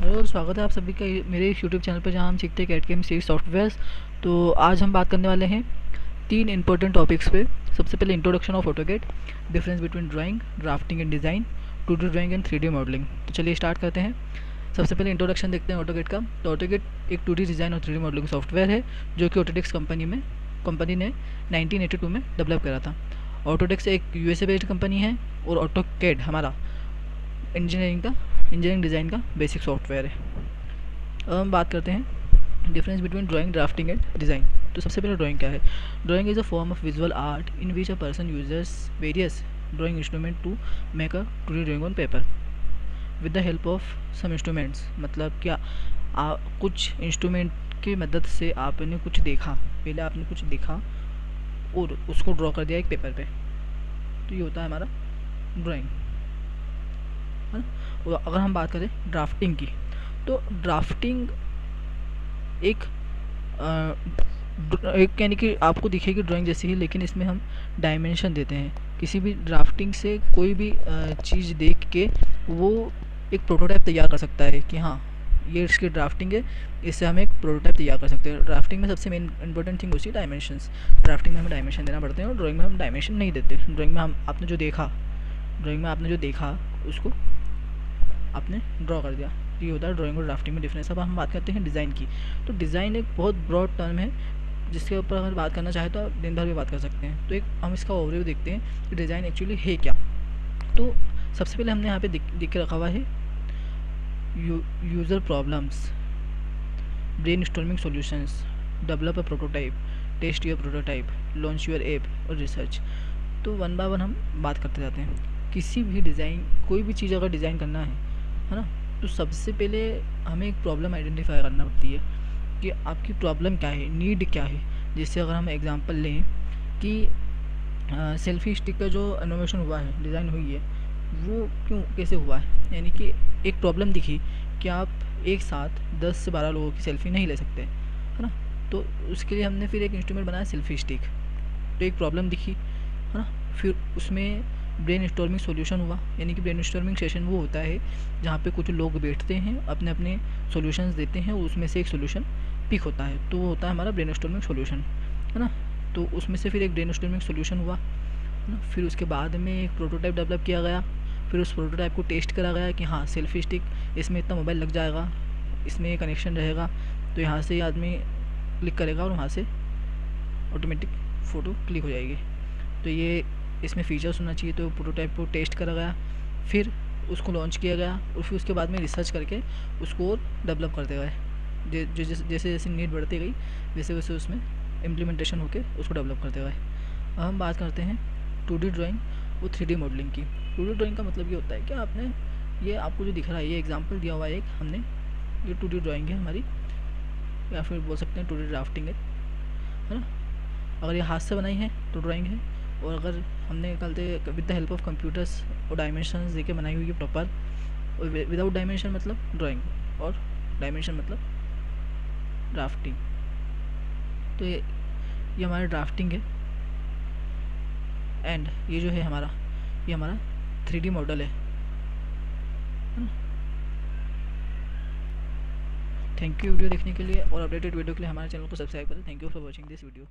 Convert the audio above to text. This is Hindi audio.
हेलो, स्वागत है आप सभी का मेरे इस यूट्यूब चैनल पर, जहां हम सीखते हैं कैट गेम सी सॉफ्टवेयर्स। तो आज हम बात करने वाले हैं 3 इंपॉर्टेंट टॉपिक्स पे। सबसे पहले introduction of AutoCAD, difference between drawing, drafting and design, 2D drawing and 3D modelling. तो चलिए स्टार्ट करते हैं। सबसे पहले इंट्रोडक्शन देखते हैं ऑटोकेड का। तो ऑटोकेड एक 2D डिज़ाइन और 3D मॉडलिंग सॉफ्टवेयर है जो कि ऑटोडेस्क कंपनी ने 1982 में डेवलप करा था। ऑटोडेस्क एक USA बेस्ड कंपनी है और ऑटोकेड हमारा इंजीनियरिंग डिज़ाइन का बेसिक सॉफ्टवेयर है। अब हम बात करते हैं difference between drawing, drafting and design. तो सबसे पहले ड्राइंग क्या है। Drawing is a form of visual art in which a person users various drawing instrument to make a 2D drawing on paper with the help of some instruments. मतलब क्या, कुछ इंस्ट्रूमेंट की मदद से आपने कुछ देखा, पहले आपने कुछ देखा और उसको ड्रॉ कर दिया एक पेपर पे। तो ये होता है हमारा ड्राइंग, है ना। और अगर हम बात करें ड्राफ्टिंग की, तो ड्राफ्टिंग एक यानी कि आपको दिखेगी ड्राइंग जैसी ही, लेकिन इसमें हम डायमेंशन देते हैं। किसी भी ड्राफ्टिंग से कोई भी चीज़ देख के वो एक प्रोटोटाइप तैयार कर सकता है कि हाँ ये इसकी ड्राफ्टिंग है, इससे हम एक प्रोटोटाइप तैयार कर सकते हैं। ड्राफ्टिंग में सबसे मेन इंपॉर्टेंट थिंग होती है डायमेंशंस। ड्राफ्टिंग में हमें डायमेंशन देना पड़ते हैं और ड्राइंग में हम डायमेंशन नहीं देते। ड्राइंग में आपने जो देखा उसको आपने ड्रॉ कर दिया। ये होता है ड्राइंग और ड्राफ्टिंग में डिफरेंस। अब हम बात करते हैं डिज़ाइन की। तो डिज़ाइन एक बहुत ब्रॉड टर्म है जिसके ऊपर अगर बात करना चाहे तो आप दिन भर भी बात कर सकते हैं। तो एक हम इसका ओवरव्यू देखते हैं कि डिज़ाइन एक्चुअली है क्या। तो सबसे पहले हमने यहाँ पे दिख के रखा हुआ है user problems, brain storming solutions, develop a prototype, test your prototype, launch your app और रिसर्च। तो वन बाय वन हम बात करते जाते हैं। किसी भी डिज़ाइन, कोई भी चीज़ अगर डिज़ाइन करना है ना, तो सबसे पहले हमें एक प्रॉब्लम आइडेंटिफाई करना पड़ती है कि आपकी प्रॉब्लम क्या है, नीड क्या है। जैसे अगर हम एग्जांपल लें कि सेल्फी स्टिक का जो इनोवेशन हुआ है, डिज़ाइन हुई है, वो कैसे हुआ है। यानी कि एक प्रॉब्लम दिखी कि आप एक साथ 10 से 12 लोगों की सेल्फी नहीं ले सकते, है ना। तो उसके लिए हमने फिर एक इंस्ट्रूमेंट बनाया सेल्फी स्टिक। तो एक प्रॉब्लम दिखी, है ना। फिर उसमें ब्रेन स्टॉर्मिंग सॉल्यूशन हुआ। यानी कि ब्रेन स्टॉर्मिंग सेशन वो होता है जहाँ पे कुछ लोग बैठते हैं, अपने अपने सॉल्यूशंस देते हैं, उसमें से एक सॉल्यूशन पिक होता है, तो वो होता है हमारा ब्रेन स्टॉर्मिंग सॉल्यूशन, है ना। तो उसमें से फिर एक ब्रेन स्टॉर्मिंग सॉल्यूशन हुआ, है ना। फिर उसके बाद में एक प्रोटोटाइप डेवलप किया गया। फिर उस प्रोटोटाइप को टेस्ट करा गया कि हाँ सेल्फी स्टिक, इसमें इतना मोबाइल लग जाएगा, इसमें ये कनेक्शन रहेगा, तो यहाँ से आदमी क्लिक करेगा और वहाँ से ऑटोमेटिक फ़ोटो क्लिक हो जाएगी। तो ये इसमें फ़ीचर्स होना चाहिए। तो प्रोटोटाइप को टेस्ट करा गया, फिर उसको लॉन्च किया गया और फिर उसके बाद में रिसर्च करके उसको और डेवलप करते गए। जैसे जैसे नीड बढ़ती गई वैसे वैसे उसमें इम्प्लीमेंटेशन होके उसको डेवलप करते गए। अब हम बात करते हैं 2D ड्राइंग और 3D मॉडलिंग की। 2D ड्राइंग का मतलब ये होता है कि आपने, ये आपको जो दिख रहा है, ये एग्जाम्पल दिया हुआ है एक हमने, ये 2D ड्राइंग है हमारी, या फिर बोल सकते हैं 2D ड्राफ्टिंग है ना। अगर ये हाथ से बनाई है तो ड्राइंग है, और अगर हमने निकालते with the help of computers और डायमेंशन देके बनाई हुई है प्रॉपर, और विदाउट डायमेंशन मतलब ड्राइंग, और डायमेंशन मतलब ड्राफ्टिंग। तो ये हमारा ड्राफ्टिंग है। एंड ये जो है हमारा, ये हमारा 3D मॉडल है ना। थैंक यू वीडियो देखने के लिए, और अपडेटेड वीडियो के लिए हमारे चैनल को सब्सक्राइब करें। Thank you for watching this video.